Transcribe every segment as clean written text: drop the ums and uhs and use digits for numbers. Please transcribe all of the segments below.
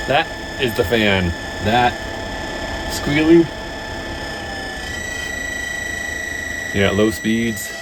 That is the fan. That squealing, at low speeds,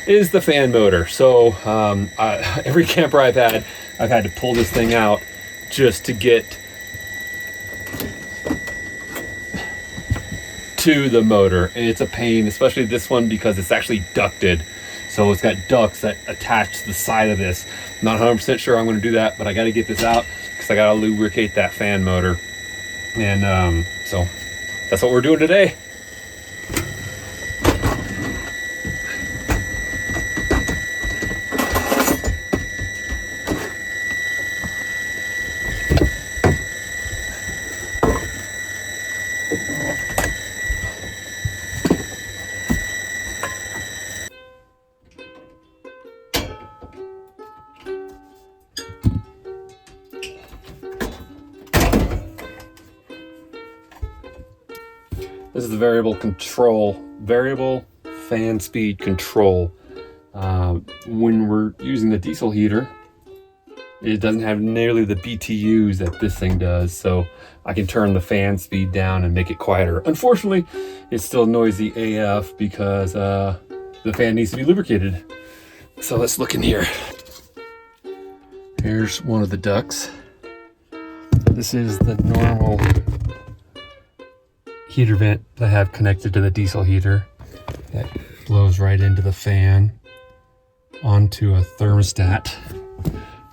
is the fan motor. So every camper I've had to pull this thing out just to get to the motor. It's a pain, especially this one, because it's actually ducted. So it's got ducts that attach to the side of this. I'm not 100% sure I'm going to do that, but I got to get this out because I got to lubricate that fan motor. And so that's what we're doing today. This is the variable fan speed control. When we're using the diesel heater, it doesn't have nearly the BTUs that this thing does, so I can turn the fan speed down and make it quieter. Unfortunately, it's still noisy AF because the fan needs to be lubricated. So let's look in here. Here's one of the ducts. This is the normal heater vent that I have connected to the diesel heater that blows right into the fan onto a thermostat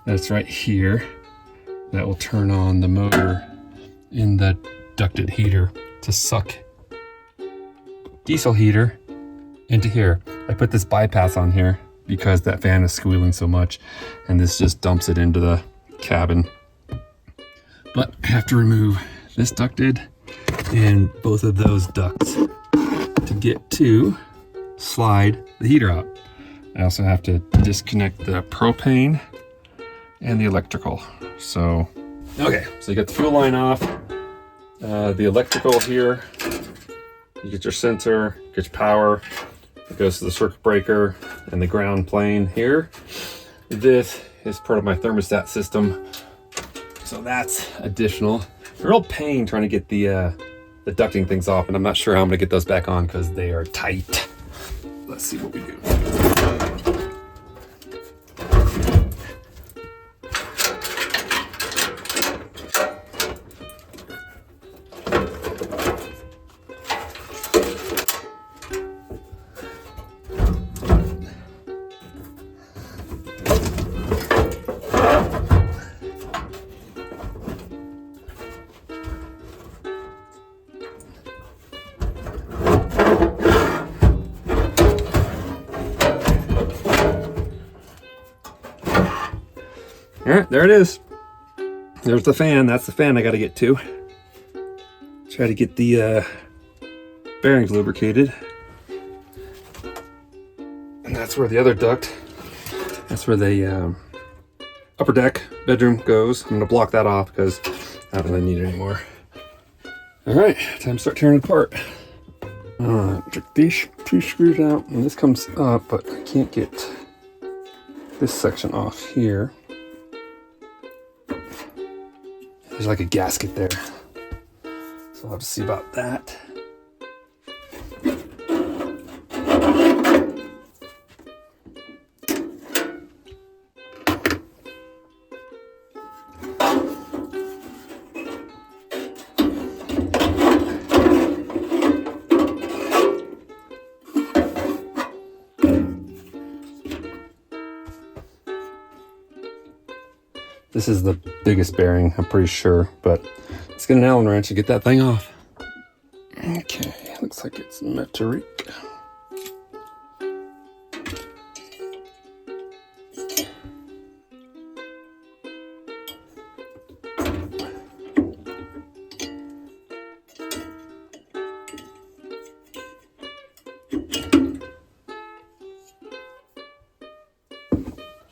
that's right here that will turn on the motor in the ducted heater to suck diesel heater into here. I put this bypass on here because that fan is squealing so much, and this just dumps it into the cabin. But I have to remove this ducted and both of those ducts to get to slide the heater out. I also have to disconnect the propane and the electrical. So you get the fuel line off, the electrical here, you get your sensor, get your power, it goes to the circuit breaker and the ground plane here. This is part of my thermostat system, so that's additional. A real pain trying to get the ducting things off, and I'm not sure how I'm gonna get those back on because they are tight. Let's see what we do. All right, there it is. There's the fan. That's the fan I got to get to. Try to get the bearings lubricated. And that's where the other duct, that's where the upper deck bedroom goes. I'm going to block that off because I don't really need it anymore. All right, time to start tearing it apart. Took these two screws out, and this comes up, but I can't get this section off here. There's like a gasket there, so I'll have to see about that. This is the biggest bearing, I'm pretty sure, but let's get an Allen wrench and get that thing off. Okay, looks like it's metallic.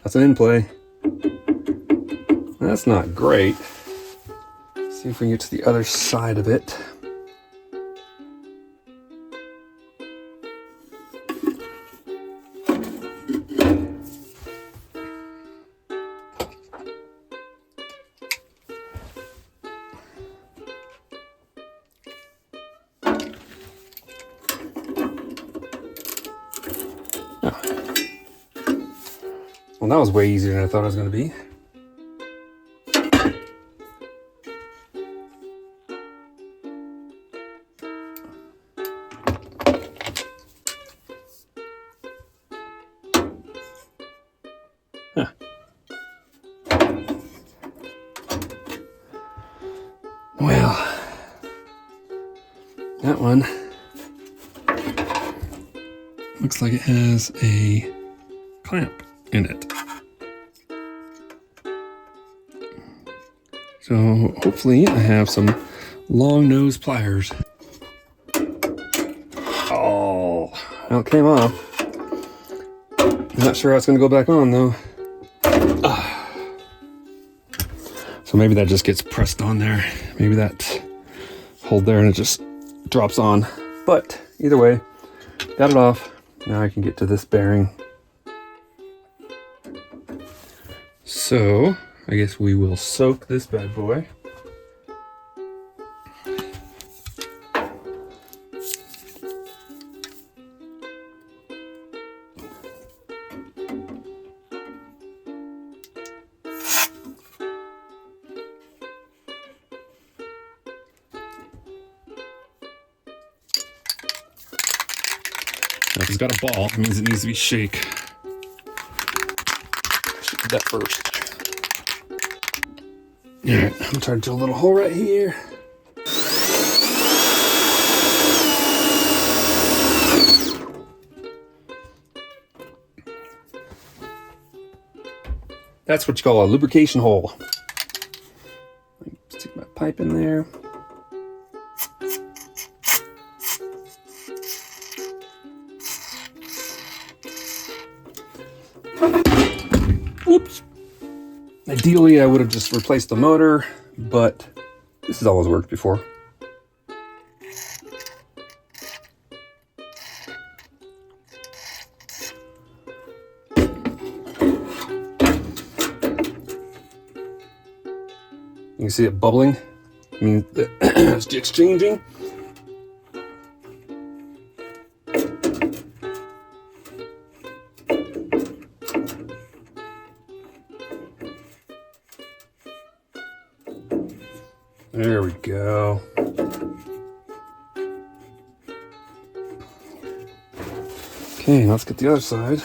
That's an in play. That's not great. See if we can get to the other side of it. that was way easier than I thought it was going to be. Huh. Well, that one looks like it has a clamp in it. So hopefully I have some long nose pliers. Oh, well, it came off. Not sure how it's going to go back on though. So maybe that just gets pressed on there. Maybe that hold there and it just drops on. But either way, got it off. Now I can get to this bearing. So I guess we will soak this bad boy. Now, if it's got a ball, it means it needs to be shake. Should do that first. Alright, I'm gonna try to drill a little hole right here. That's what you call a lubrication hole. Stick my pipe in there. Oops. Ideally, I would have just replaced the motor, but this has always worked before. You can see it bubbling. I mean, it's exchanging. There we go. Okay, let's get the other side.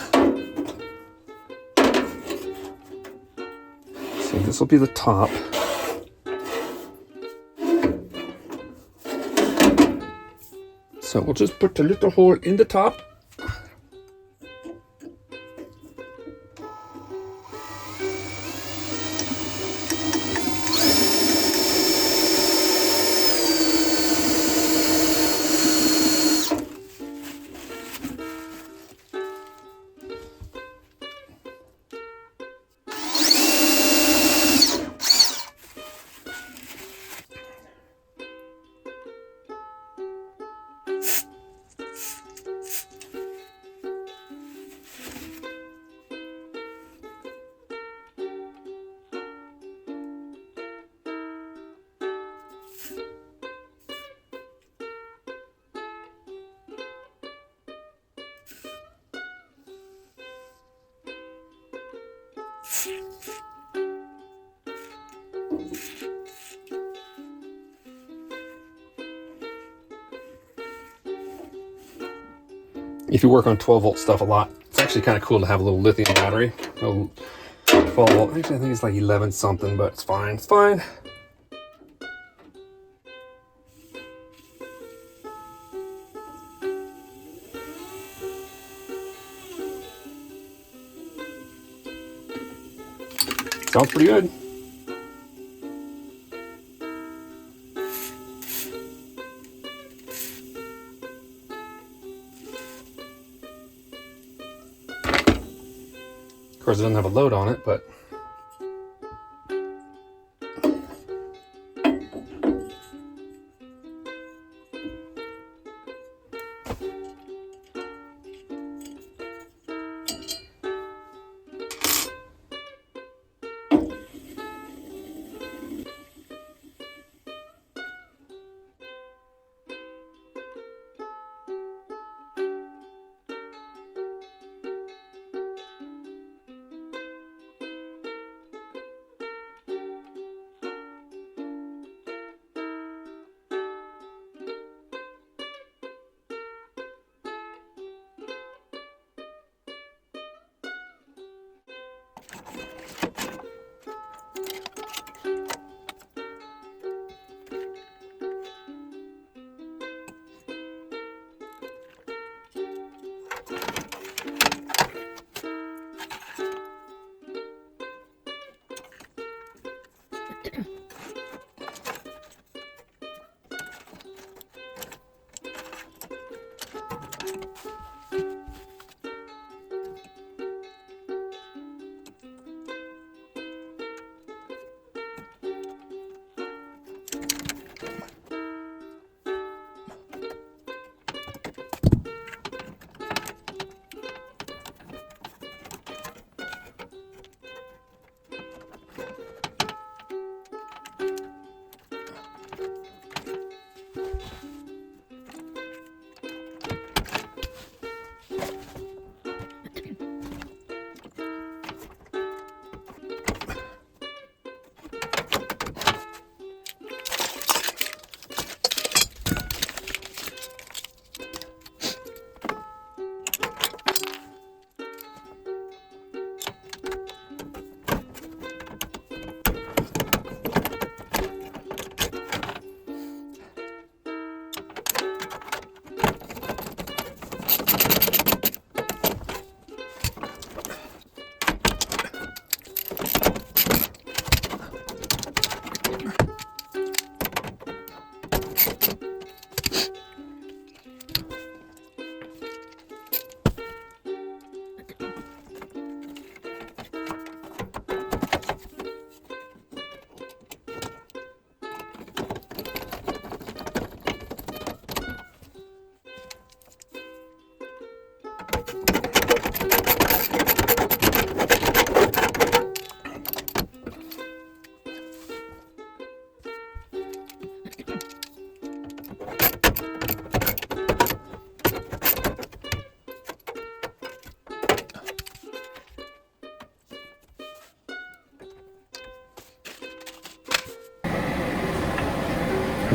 So this will be the top. So we'll just put a little hole in the top. If you work on 12-volt stuff a lot, it's actually kind of cool to have a little lithium battery. A little 12-volt. Actually, I think it's like 11 something, but it's fine. It's fine. Sounds pretty good. Of course, it doesn't have a load on it, but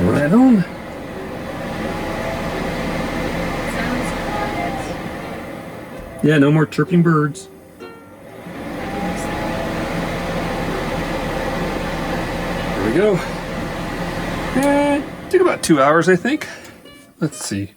Right on. Sounds quiet. Yeah, no more chirping birds. There we go. And took about 2 hours, I think. Let's see.